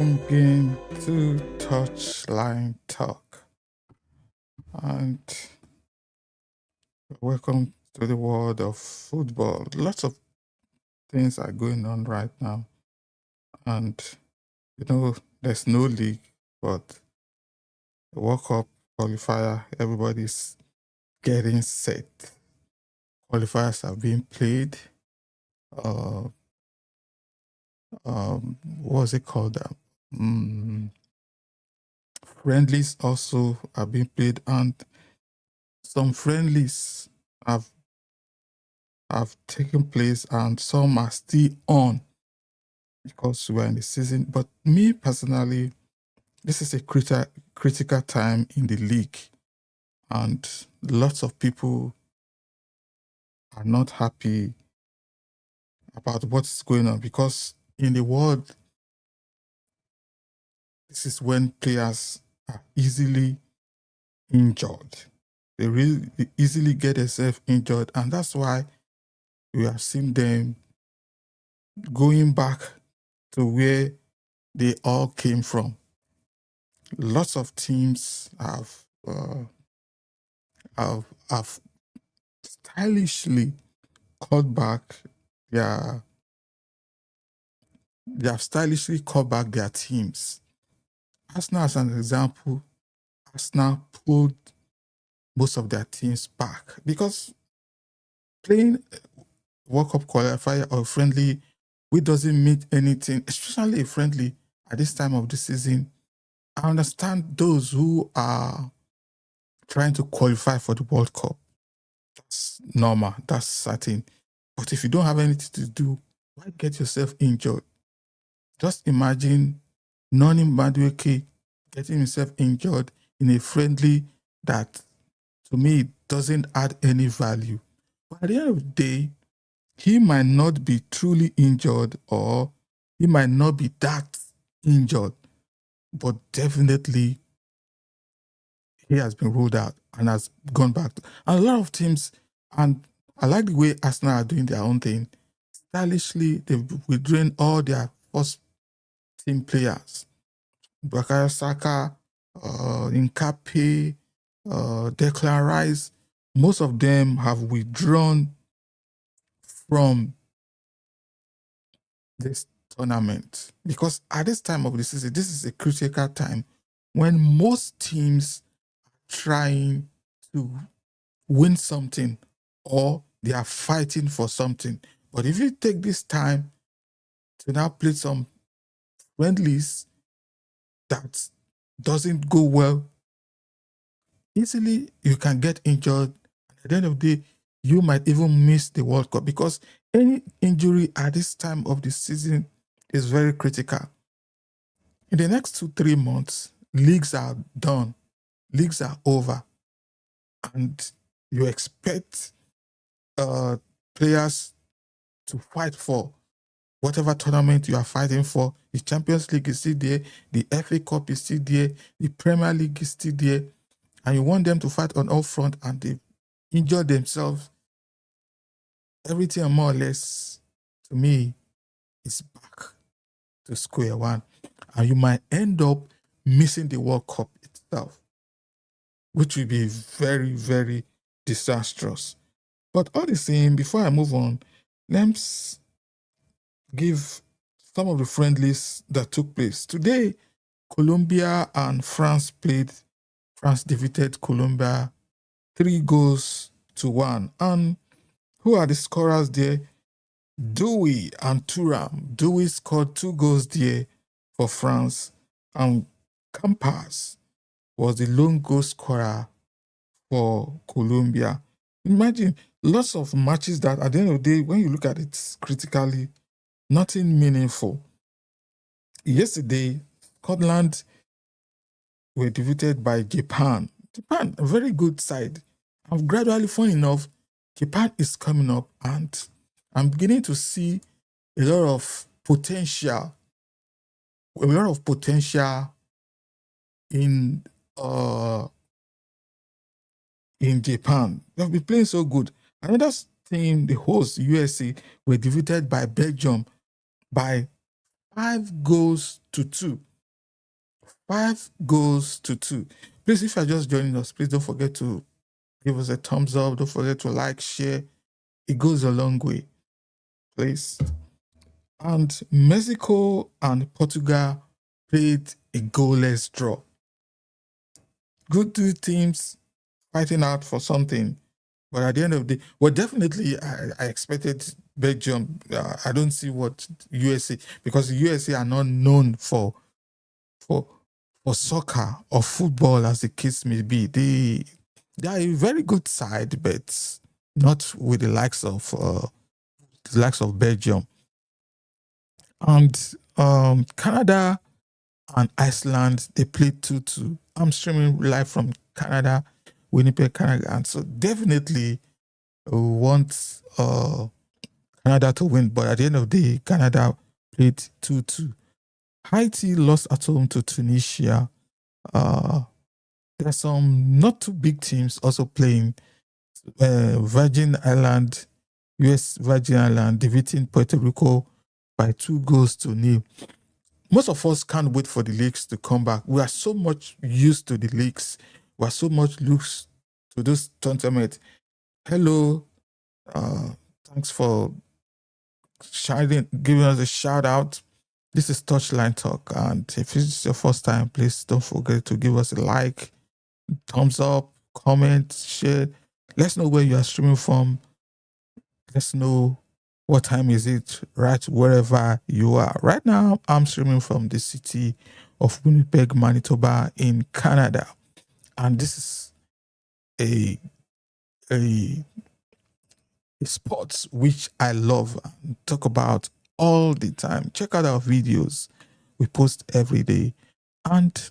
Again to Touchline Talk, and welcome to the world of football. Lots of things are going on right now, and there's no league, but the World Cup qualifier, everybody's getting set. Qualifiers are being played. What's it called? Friendlies also are being played, and some friendlies have taken place, and some are still on because we're in the season. But me personally, this is a critical time in the league, and lots of people are not happy about what's going on, because in the world, this is when players are easily injured. They really easily get themselves injured, and that's why we have seen them going back to where they all came from. Lots of teams have stylishly cut back their they have stylishly cut back their teams. Arsenal, as an example, Arsenal pulled most of their teams back because playing World Cup qualifier or friendly, which doesn't mean anything, especially a friendly at this time of the season. I understand those who are trying to qualify for the World Cup. That's normal, that's certain. But if you don't have anything to do, why get yourself injured? Just imagine Noni Madueke getting himself injured in a friendly that, to me, doesn't add any value. But at the end of the day, he might not be truly injured, or he might not be that injured, but definitely he has been ruled out and has gone back. And a lot of teams, and I like the way Arsenal are doing their own thing. Stylishly, they've withdrawn all their first team players. Bukayo Saka, Nkape, Declan Rice, most of them have withdrawn from this tournament, because at this time of the season, this is a critical time when most teams are trying to win something, or they are fighting for something. But if you take this time to now play some friendlies that doesn't go well, easily you can get injured. At the end of the day, you might even miss the World Cup, because any injury at this time of the season is very critical. In the next 2-3 months, leagues are done, leagues are over, and you expect players to fight for whatever tournament you are fighting for. The Champions League is still there, the FA Cup is still there, the Premier League is still there, and you want them to fight on all fronts, and they injure themselves. Everything more or less, to me, is back to square one, and you might end up missing the World Cup itself, which will be very, very disastrous. But all the same, before I move on, let's give some of the friendlies that took place. Today, Colombia and France played. France defeated Colombia 3-1. And who are the scorers there? Dewey and Thuram. Dewey scored 2 goals there for France, and Campas was the lone goal scorer for Colombia. Imagine lots of matches that at the end of the day, when you look at it critically, nothing meaningful. Yesterday, Scotland were defeated by Japan. Japan, a very good side. And gradually, funny enough, Japan is coming up, and I'm beginning to see a lot of potential in uh in Japan. They've been playing so good. Another team, the host USA, were defeated by Belgium by 5-2. 5-2. Please, if you're just joining us, please don't forget to give us a thumbs up. Don't forget to like, share. It goes a long way, please. And Mexico and Portugal played a goalless draw. Good two teams fighting out for something. But at the end of the day, well, definitely I expected Belgium. I don't see what USA, because the USA are not known for soccer or football, as the case may be. They are a very good side, but not with the likes of Belgium. And Canada and Iceland, they played 2-2. I'm streaming live from Canada, Winnipeg, Canada, and so definitely want Canada to win. But at the end of the day, Canada played 2-2. Haiti lost at home to Tunisia. There's some not too big teams also playing. Virgin Island, US Virgin Island defeating Puerto Rico by 2-0. Most of us can't wait for the leagues to come back. We are so much used to the leagues. We are so much used to this tournament. Hello, thanks for giving us a shout out. This is Touchline Talk, and if it's your first time, please don't forget to give us a like, thumbs up, comment, share. Let's know where you are streaming from. Let's know what time is it, right wherever you are. Right now, I'm streaming from the city of Winnipeg, Manitoba in Canada. And this is a sports which I love and talk about all the time. Check out our videos. We post every day. And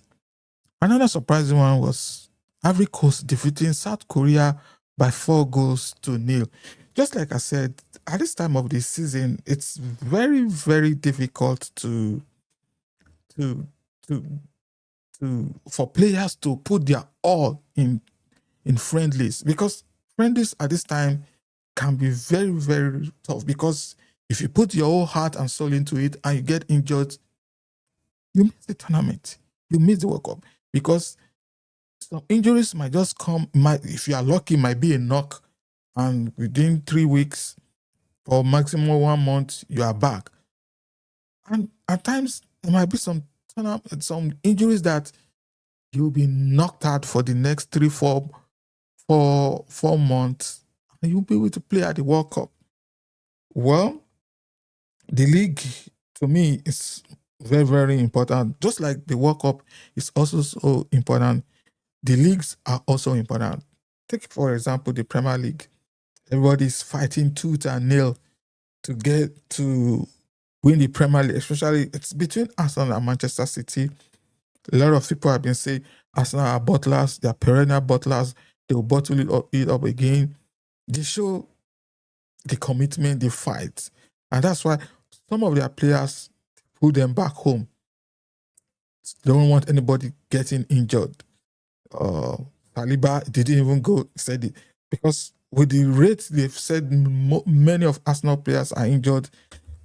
another surprising one was Ivory Coast defeating South Korea by 4-0. Just like I said, at this time of the season, it's very, very difficult for players to put their all in friendlies, because friendlies at this time can be very, very tough, because if you put your whole heart and soul into it and you get injured, you miss the tournament, you miss the World Cup, because some injuries might just come, if you are lucky, might be a knock, and within 3 weeks or maximum 1 month, you are back. And at times, there might be some injuries that you'll be knocked out for the next 3-4 months, and you'll be able to play at the World Cup. Well, the league, to me, is very, very important. Just like the World Cup is also so important, the leagues are also important. Take, for example, the Premier League. Everybody's fighting tooth and nail to get to win the Premier League, especially it's between Arsenal and Manchester City. A lot of people have been saying Arsenal are bottlers, they are perennial bottlers, they will bottle it up again. They show the commitment, the fight. And that's why some of their players pull them back home. They don't want anybody getting injured. Saliba didn't even go, said it. Because with the rate they've said many of Arsenal players are injured,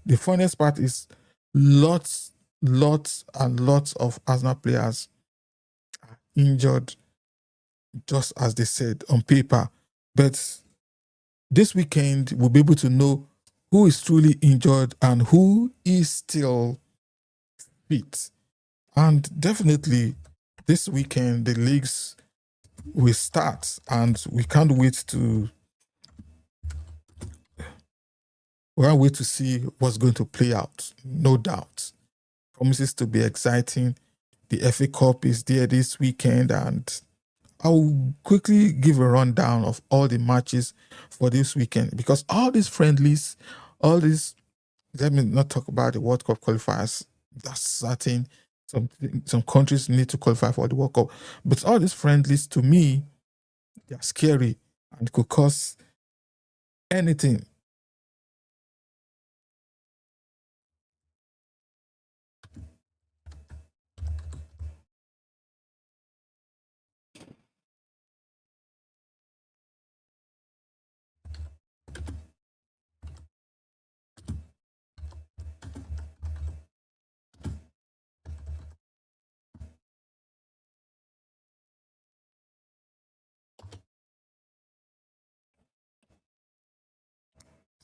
the funniest part is lots and lots of Arsenal players are injured, just as they said on paper. But this weekend, we'll be able to know who is truly injured and who is still fit. And definitely this weekend, the leagues will start, and we can't wait to see what's going to play out. No doubt. Promises to be exciting. The FA Cup is there this weekend, and I'll quickly give a rundown of all the matches for this weekend, because all these friendlies, all these, let me not talk about the World Cup qualifiers. That's certain. Some countries need to qualify for the World Cup, but all these friendlies, to me, they're scary and could cause anything.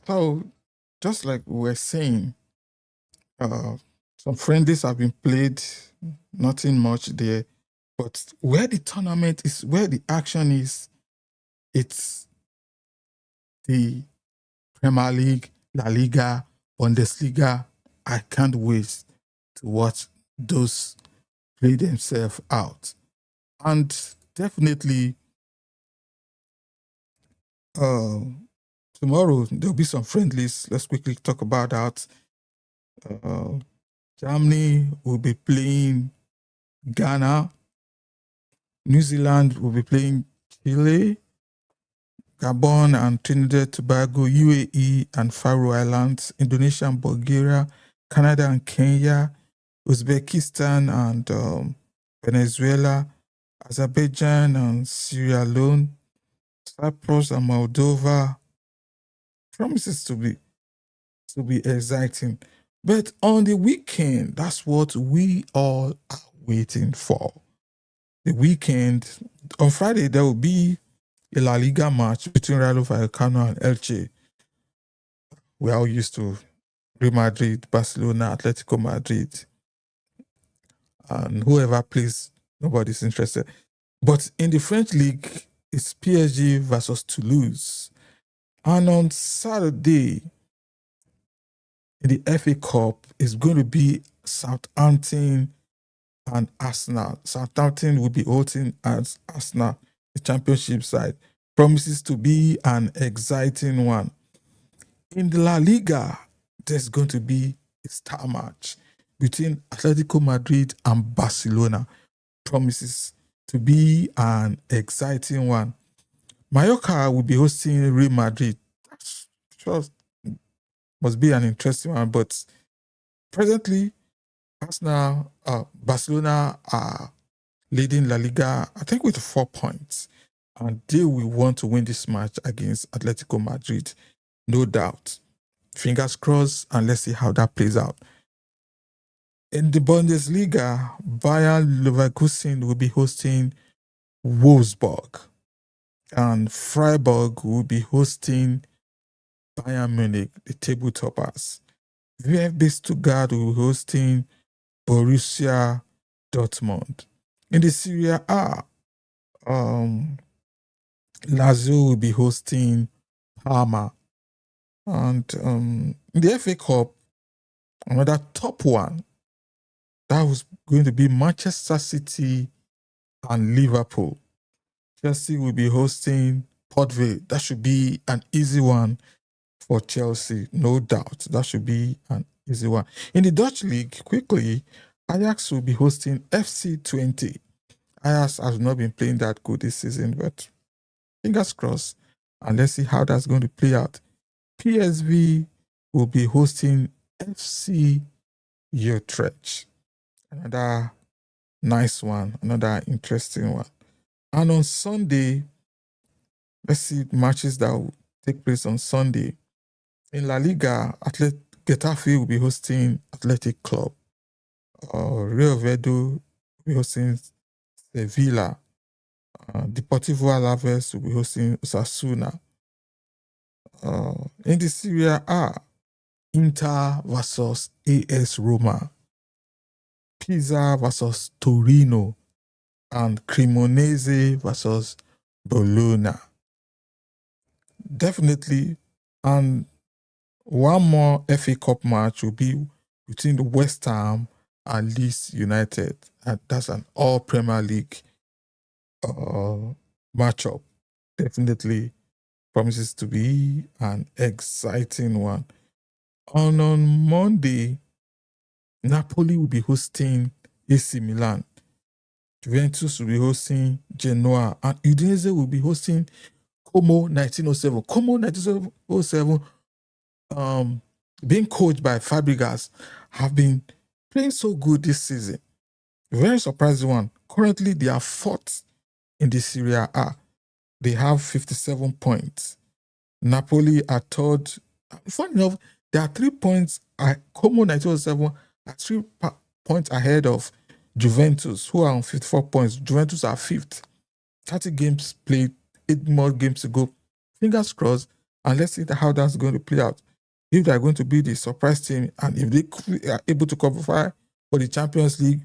So, just like we were saying, uh, some friendlies have been played, nothing much there. But where the tournament is, where the action is, it's the Premier League, La Liga, Bundesliga. I can't wait to watch those play themselves out. And definitely, uh, tomorrow there'll be some friendlies. Let's quickly talk about that. Uh, Germany will be playing Ghana. New Zealand will be playing Chile. Gabon and Trinidad Tobago, UAE and Faroe Islands, Indonesia and Bulgaria, Canada and Kenya, Uzbekistan and Venezuela, Azerbaijan and Sierra Leone, Cyprus and Moldova. Promises to be exciting. But on the weekend, that's what we all are waiting for. The weekend, on Friday, there will be a La Liga match between Rayo Vallecano and Elche. We're all used to Real Madrid, Barcelona, Atletico Madrid, and whoever plays, nobody's interested. But in the French league, it's PSG versus Toulouse. And on Saturday, in the FA Cup, it's going to be Southampton and Arsenal. Southampton will be hosting as Arsenal, the championship side. Promises to be an exciting one. In the La Liga, there's going to be a star match between Atletico Madrid and Barcelona. Promises to be an exciting one. Mallorca will be hosting Real Madrid. That's sure must be an interesting one, but presently, Arsenal, Barcelona are leading La Liga, I think, with 4 points, and they will want to win this match against Atletico Madrid, no doubt. Fingers crossed, and let's see how that plays out. In the Bundesliga, Bayer Leverkusen will be hosting Wolfsburg, and Freiburg will be hosting Bayern Munich, the table toppers. VfB Stuttgart will be hosting Borussia Dortmund. In the Serie A, Lazio will be hosting Parma. And in the FA Cup, another top one, that was going to be Manchester City and Liverpool. Chelsea will be hosting Port Vale. That should be an easy one for Chelsea, no doubt. That should be an easy one. In the Dutch league, quickly, Ajax will be hosting FC 20. Ajax has not been playing that good this season, but fingers crossed. And let's see how that's going to play out. PSV will be hosting FC Utrecht. Another nice one, another interesting one. And on Sunday, let's see matches that will take place on Sunday. In La Liga, Getafe will be hosting Athletic Club. Rio Vedo will be hosting Sevilla. Deportivo Alaves will be hosting Osasuna. In the Serie A, Inter versus AS Roma. Pisa versus Torino, and Cremonese versus Bologna. Definitely. And one more FA Cup match will be between the West Ham and Leeds United. And that's an all Premier League matchup. Definitely promises to be an exciting one. On Monday, Napoli will be hosting AC Milan. Juventus will be hosting Genoa, and Udinese will be hosting Como 1907. Como 1907, being coached by Fabregas, have been playing so good this season. Very surprising one. Currently, they are fourth in the Serie A. They have 57 points. Napoli are third. Funny enough, there are 3 points. Como 1907 are 3 points ahead of Juventus, who are on 54 points. Juventus are fifth. 30 games played, 8 more games to go. Fingers crossed, and let's see how that's going to play out. If they're going to be the surprise team, and if they are able to qualify for the Champions League,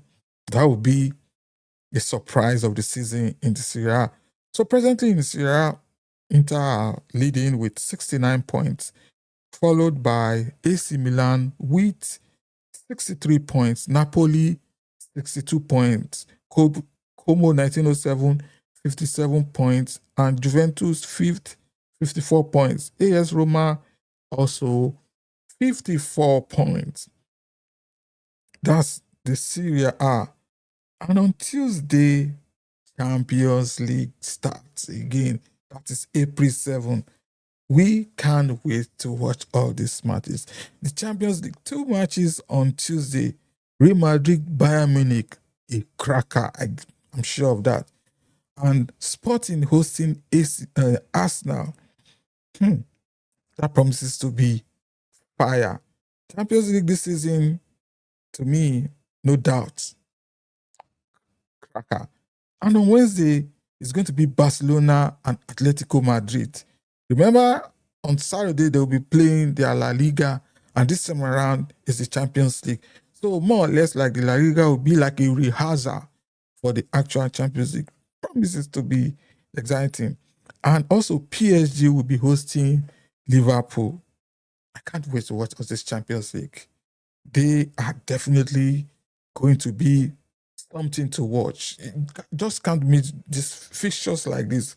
that would be the surprise of the season in the Serie A. So presently in the Serie A, Inter are leading with 69 points, followed by AC Milan with 63 points, Napoli 62 points, Como 1907 57 points, and Juventus fifth 54 points. AS Roma also 54 points. That's the Serie A. And on Tuesday, Champions League starts again. That is April 7th. We can't wait to watch all these matches. The Champions League, 2 matches on Tuesday. Real Madrid, Bayern Munich, a cracker. I'm sure of that. And Sporting hosting Arsenal. That promises to be fire. Champions League this season, to me, no doubt, cracker. And on Wednesday, it's going to be Barcelona and Atletico Madrid. Remember, on Saturday, they'll be playing their La Liga, and this time around is the Champions League. So more or less like the La Liga will be like a rehearsal for the actual Champions League. Promises to be exciting. And also PSG will be hosting Liverpool. I can't wait to watch this Champions League. They are definitely going to be something to watch. Just can't meet these fixtures like this,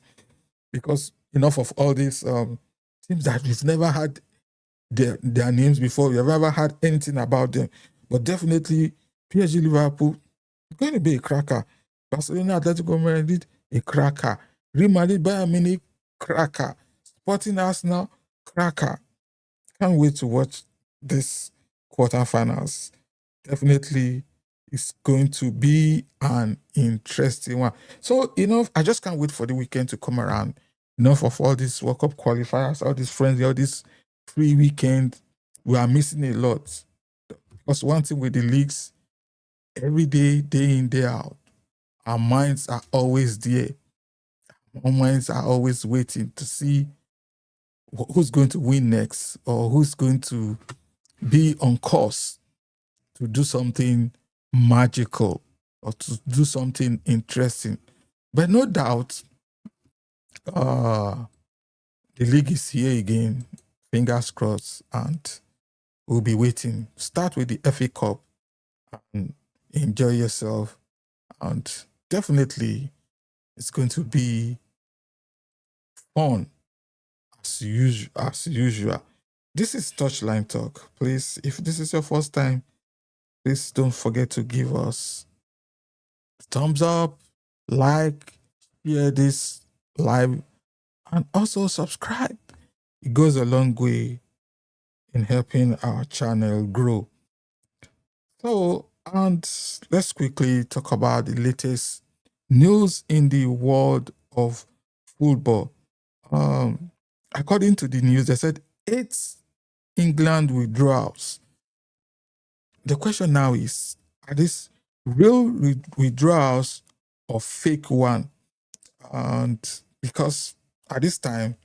because enough of all these teams that we've never had their names before. We've never had anything about them. But definitely PSG Liverpool going to be a cracker. Barcelona Atletico Madrid, a cracker. Real Madrid Bayern Munich, cracker. Sporting Arsenal, cracker. Can't wait to watch this quarterfinals. Definitely it's going to be an interesting one. So, I just can't wait for the weekend to come around. Enough of all these World Cup qualifiers, all these friends, all this free weekend. We are missing a lot. Because one thing with the leagues, every day, day in, day out, our minds are always there. Our minds are always waiting to see who's going to win next, or who's going to be on course to do something magical or to do something interesting. But no doubt, the league is here again. Fingers crossed, and we'll be waiting. Start with the FA Cup and enjoy yourself. And definitely, it's going to be fun as usual. This is Touchline Talk. Please, if this is your first time, please don't forget to give us a thumbs up, like, share this live, and also subscribe. It goes a long way in helping our channel grow. So, and let's quickly talk about the latest news in the world of football. According to the news, they said 8 England withdrawals. The question now is, are these real withdrawals or fake one? And because at this time,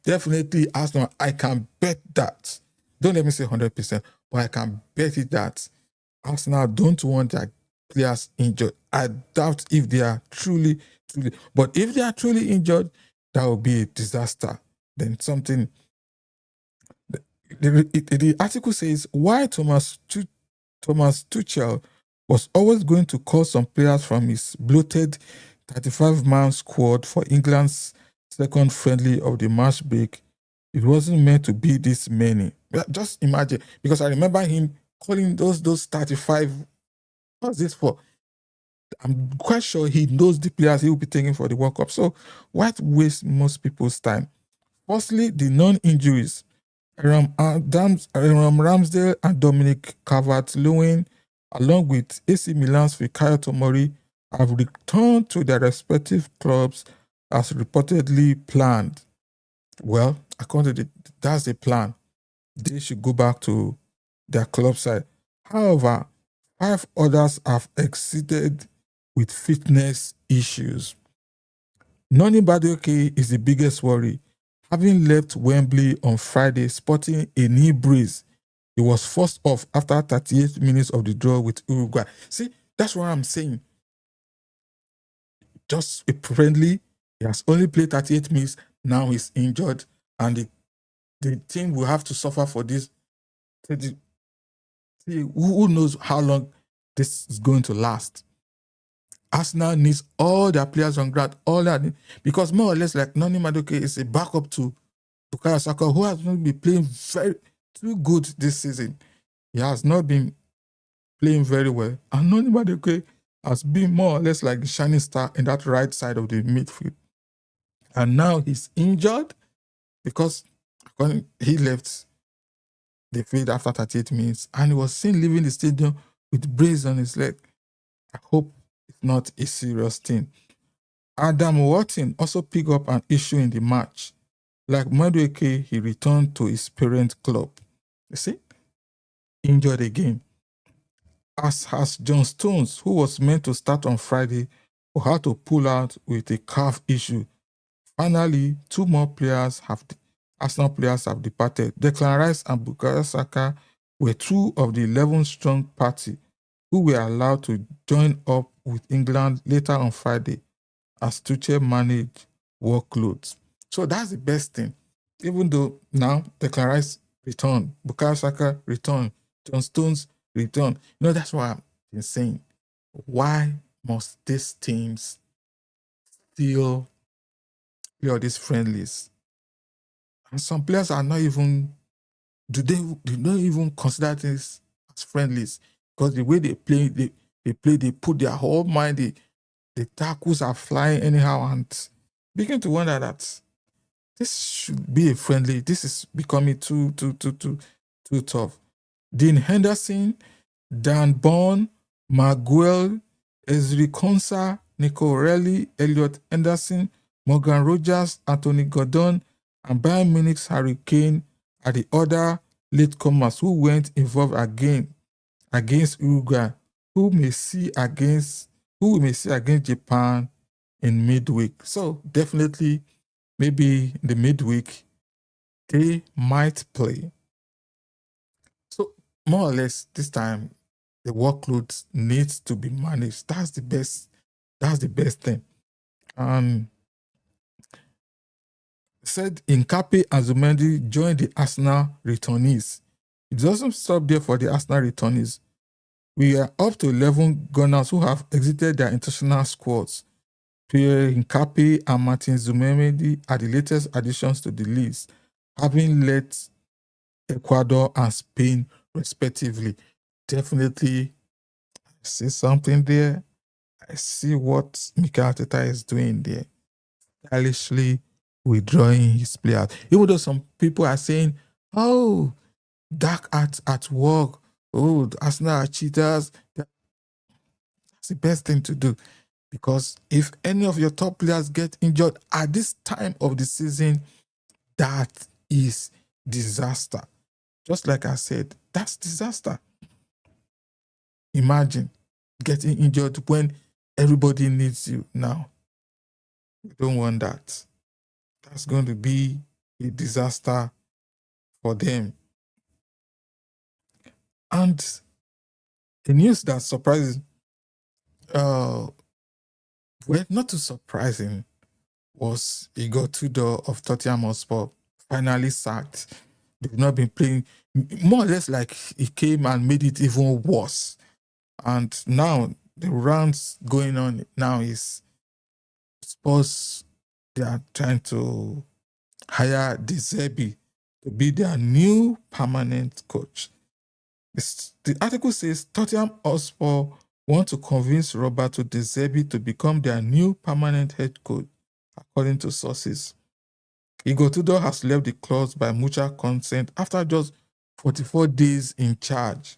definitely Arsenal, I can bet that, don't let me say 100%, but I can bet it that Arsenal don't want their players injured. I doubt if they are truly, but if they are truly injured, that will be a disaster. Then something. The article says why Thomas Tuchel was always going to call some players from his bloated 35-man squad for England's second friendly of the match break. It wasn't meant to be this many. Just imagine, because I remember him calling those 35. What's this for? I'm quite sure he knows the players he will be taking for the World Cup. So why waste most people's time? Firstly, the non-injuries. Aaron Ramsdale and Dominic Calvert-Lewin, along with AC Milan's Fikayo Tomori, have returned to their respective clubs as reportedly planned. Well, according to that's the plan. They should go back to their club side. However, 5 others have exited with fitness issues. Noni Madueke is the biggest worry. Having left Wembley on Friday sporting a knee brace, he was forced off after 38 minutes of the draw with Uruguay. See, that's what I'm saying. Just a friendly, he has only played 38 minutes, now he's injured, and the team will have to suffer for this. See, who knows how long this is going to last? Arsenal needs all their players on ground, all that, because more or less, like Noni Madueke is a backup to Bukayo Saka, who has not been playing very too good this season. He has not been playing very well, and Noni Madueke has been more or less like the shining star in that right side of the midfield. And now he's injured because he left the field after 38 minutes, and he was seen leaving the stadium with brace on his leg. I hope it's not a serious thing. Adam Wharton also picked up an issue in the match. Like Madueke, he returned to his parent club. You see? Injured again. As has John Stones, who was meant to start on Friday, who had to pull out with a calf issue. Finally, 2 more Arsenal players have departed. Declan Rice and Bukayo Saka were 2 of the 11-strong party who were allowed to join up with England later on Friday as Tuchel managed workloads. So that's the best thing. Even though now Declan Rice returned, Bukayo Saka returned, John Stones returned. That's what I've been saying. Why must these teams still play all these friendlies? And some players are not even, they don't even consider this as friendlies, because the way they play, they put their whole mind, the tackles are flying anyhow, and begin to wonder that this should be a friendly. This is becoming too tough. Dean Henderson, Dan Bond, Maguire, Ezri Konsa, Nico Relly, Elliot Henderson, Morgan Rogers, Anthony Gordon, and Bayern Munich's Harry Kane are the other latecomers who weren't involved again against Uruguay, who we may see against Japan in midweek. So definitely, maybe in the midweek, they might play. So more or less this time, the workload needs to be managed. That's the best thing. Said Nkape and Zumendi joined the Arsenal returnees. It doesn't stop there for the Arsenal returnees. We are up to 11 Gunners who have exited their international squads. Pierre Nkape and Martin Zumendi are the latest additions to the list, having led Ecuador and Spain respectively. Definitely, I see something there. I see what Mikel Arteta is doing there. Stylishly withdrawing his players. Even though some people are saying, oh, dark arts at work. Oh, Arsenal are cheaters. That's the best thing to do. Because if any of your top players get injured at this time of the season, that is disaster. Just like I said, that's disaster. Imagine getting injured when everybody needs you now. You don't want that. That's going to be a disaster for them. And the news that surprises, uh, well, not too surprising, was Igor Tudor of Tottenham Hotspur finally sacked. They've not been playing, more or less like he came and made it even worse. And now the rounds going on now is Spurs, they are trying to hire De Zerbi to be their new permanent coach. The article says Tottenham Hotspur want to convince Roberto De Zerbi to become their new permanent head coach, according to sources. Igor Tudor has left the club by mutual consent after just 44 days in charge.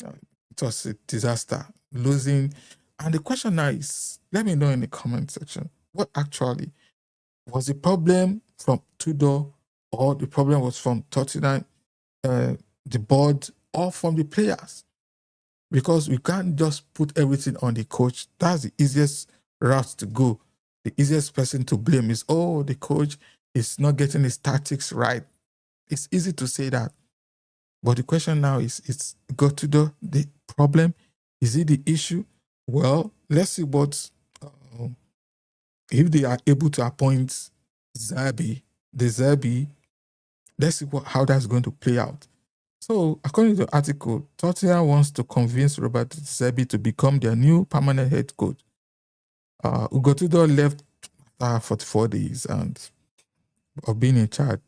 It was a disaster, losing. And the question now is, let me know in the comment section, what actually was the problem from Tudor, or the problem was from Tottenham, the board, or from the players? Because we can't just put everything on the coach. That's the easiest route to go. The easiest person to blame is, oh, the coach is not getting his tactics right. It's easy to say that. But the question now is, it's got to the problem? Is it the issue? Well, let's see what, if they are able to appoint the Zerbi, let's see how that's going to play out. So, according to the article, Tottenham wants to convince Robert Zerbi to become their new permanent head coach. Igor Tudor left after 44 days of being in charge.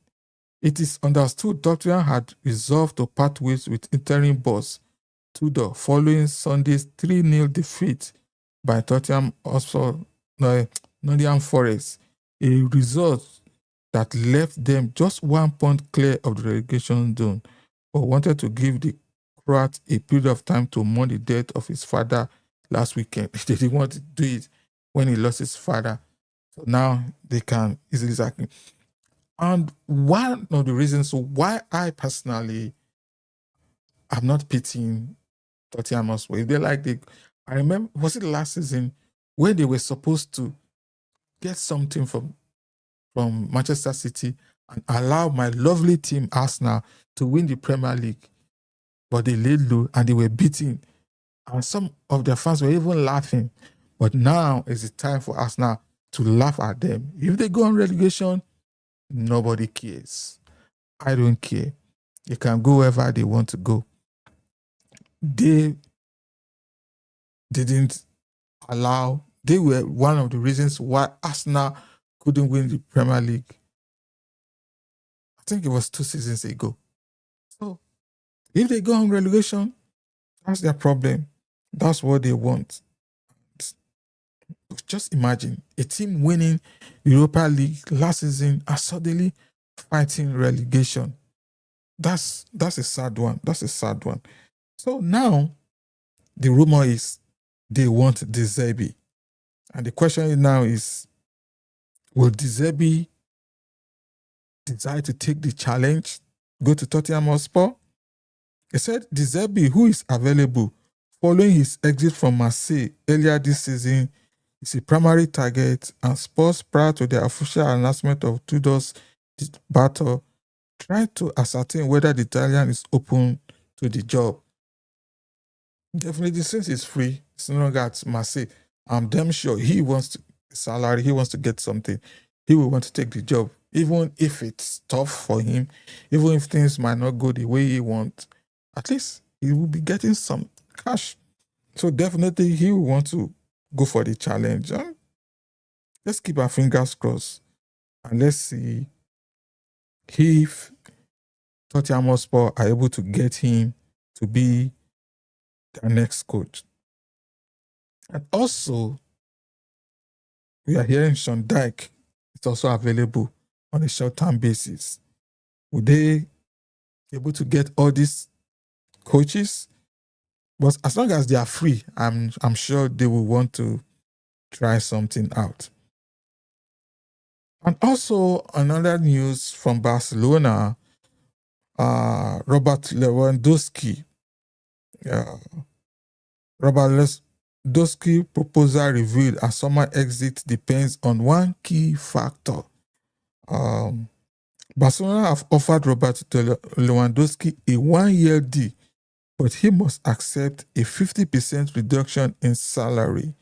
It is understood Tottenham had resolved to part ways with interim boss Tudor following Sunday's 3-0 defeat by Tottenham Nottingham Forest, a result that left them just 1 point clear of the relegation zone, but wanted to give the Croat a period of time to mourn the death of his father last weekend. They didn't want to do it when he lost his father. So now they can easily sack him. And one of the reasons why I personally am not pitying Tottenham Hotspur, if they like, I remember, was it last season when they were supposed to get something from Manchester City and allow my lovely team Arsenal to win the Premier League, but they laid low and they were beaten, and some of their fans were even laughing. But now is the time for Arsenal to laugh at them. If they go on relegation, nobody cares. I don't care. They can go wherever they want to go. They didn't allow, they were one of the reasons why Arsenal couldn't win the Premier League. I think it was 2 seasons ago. So if they go on relegation, that's their problem. That's what they want. Just imagine a team winning Europa League last season and suddenly fighting relegation. That's a sad one. That's a sad one. So now the rumor is they want De Zerbi. And the question now is, will De Zerbi decide to take the challenge, go to Tottenham Hotspur? He said De Zerbi, who is available following his exit from Marseille earlier this season, is a primary target, and Spurs, prior to the official announcement of Tudor's battle, tried to ascertain whether the Italian is open to the job. Definitely, since he's free, it's no longer at Marseille, I'm damn sure he wants salary, he wants to get something. He will want to take the job, even if it's tough for him, even if things might not go the way he wants. At least he will be getting some cash. So definitely he will want to go for the challenge. And let's keep our fingers crossed and let's see if Tottenham Hotspur are able to get him to be their next coach. And also, we are hearing Sean Dyche is also available on a short-term basis. Would they be able to get all these coaches? But as long as they are free, I'm sure they will want to try something out. And also, another news from Barcelona, Robert Lewandowski. Robert Lewandowski proposal revealed a summer exit depends on one key factor. Barcelona have offered Robert Lewandowski a 1-year deal but he must accept a 50% reduction in salary,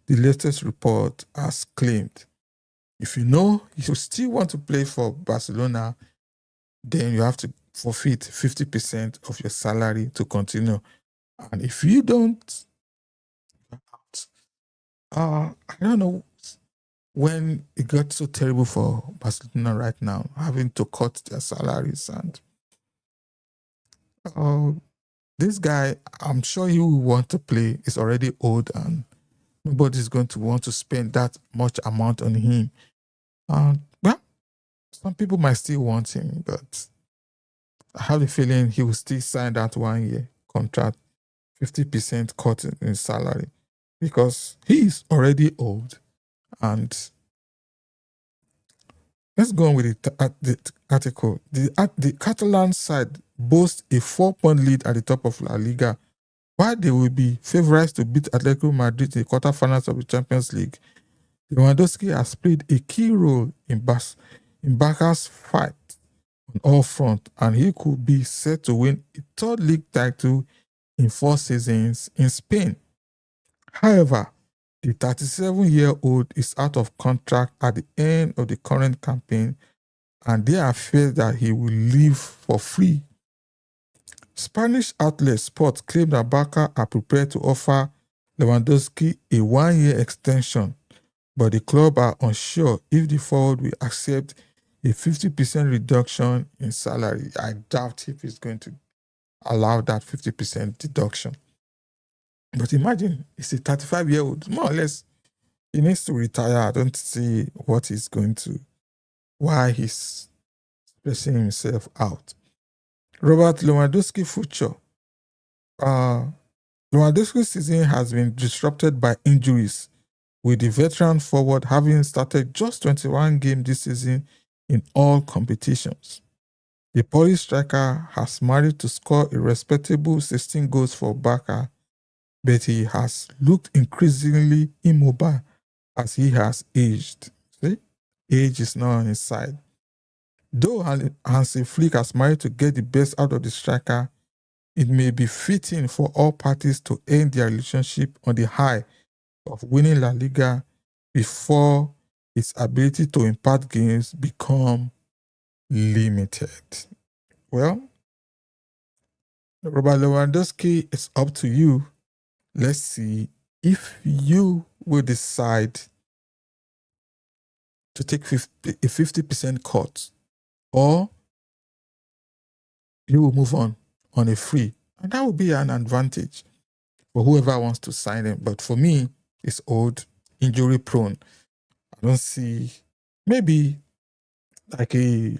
the latest report has claimed. If you know you still want to play for Barcelona, then you have to forfeit 50% of your salary to continue. And if you don't, I don't know when it got so terrible for Barcelona right now, having to cut their salaries. And this guy, I'm sure he will want to play. He's already old and nobody's going to want to spend that much amount on him. Well, some people might still want him, but I have a feeling he will still sign that 1 year contract, 50% cut in his salary, because he is already old. And let's go on with the article. The Catalan side boasts a 4-point lead at the top of La Liga, while they will be favourites to beat Atletico Madrid in the quarterfinals of the Champions League. Lewandowski has played a key role in Barca's fight on all fronts, and he could be set to win a third league title in 4 seasons in Spain. However, the 37-year-old is out of contract at the end of the current campaign, and there are fears that he will leave for free. Spanish outlet Sport claimed that Barca are prepared to offer Lewandowski a 1-year extension, but the club are unsure if the forward will accept a 50% reduction in salary. I doubt if he's going to allow that 50% deduction. But imagine, he's a 35-year-old, more or less. He needs to retire. I don't see what he's going to, why he's stressing himself out. Robert Lewandowski's future. Lewandowski's season has been disrupted by injuries, with the veteran forward having started just 21 games this season in all competitions. The Polish striker has managed to score a respectable 16 goals for Barca, but he has looked increasingly immobile as he has aged. See? Age is not on his side. Though Hansi Flick has managed to get the best out of the striker, it may be fitting for all parties to end their relationship on the high of winning La Liga before its ability to impact games become limited. Well, Robert Lewandowski, it's up to you. Let's see if you will decide to take a 50% cut, or you will move on a free. And that would be an advantage for whoever wants to sign him. But for me, it's old, injury prone. I don't see, maybe like a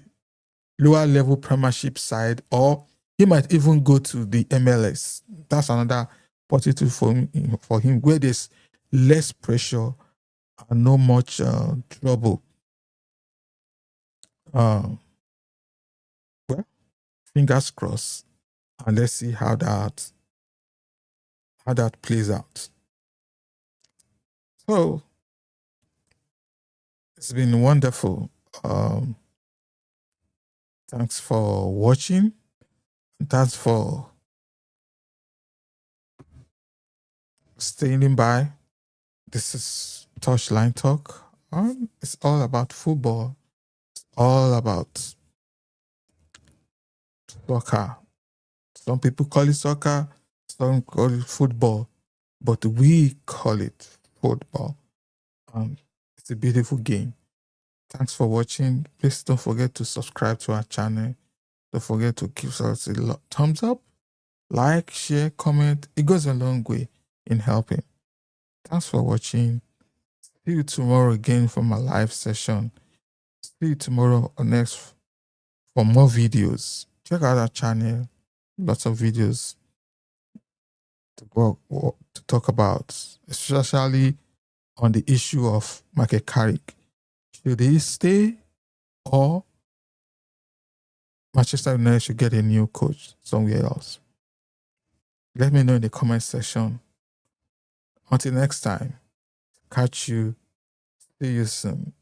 lower level Premiership side, or he might even go to the MLS. That's another positive for him, where there's less pressure and no much trouble. Well, fingers crossed, and let's see how that plays out. So it's been wonderful. Thanks for watching. Thanks for staying by. This is Touchline Talk. It's all about football. It's all about soccer. Some people call it soccer, some call it football, but we call it football. It's a beautiful game. Thanks for watching. Please don't forget to subscribe to our channel. Don't forget to give us a thumbs up, like, share, comment. It goes a long way in helping. Thanks for watching. See you tomorrow again for my live session. See you tomorrow or next for more videos. Check out our channel. Lots of videos to talk about, especially on the issue of Michael Carrick. Should he stay, or Manchester United should get a new coach somewhere else? Let me know in the comment section. Until next time, catch you. See you soon.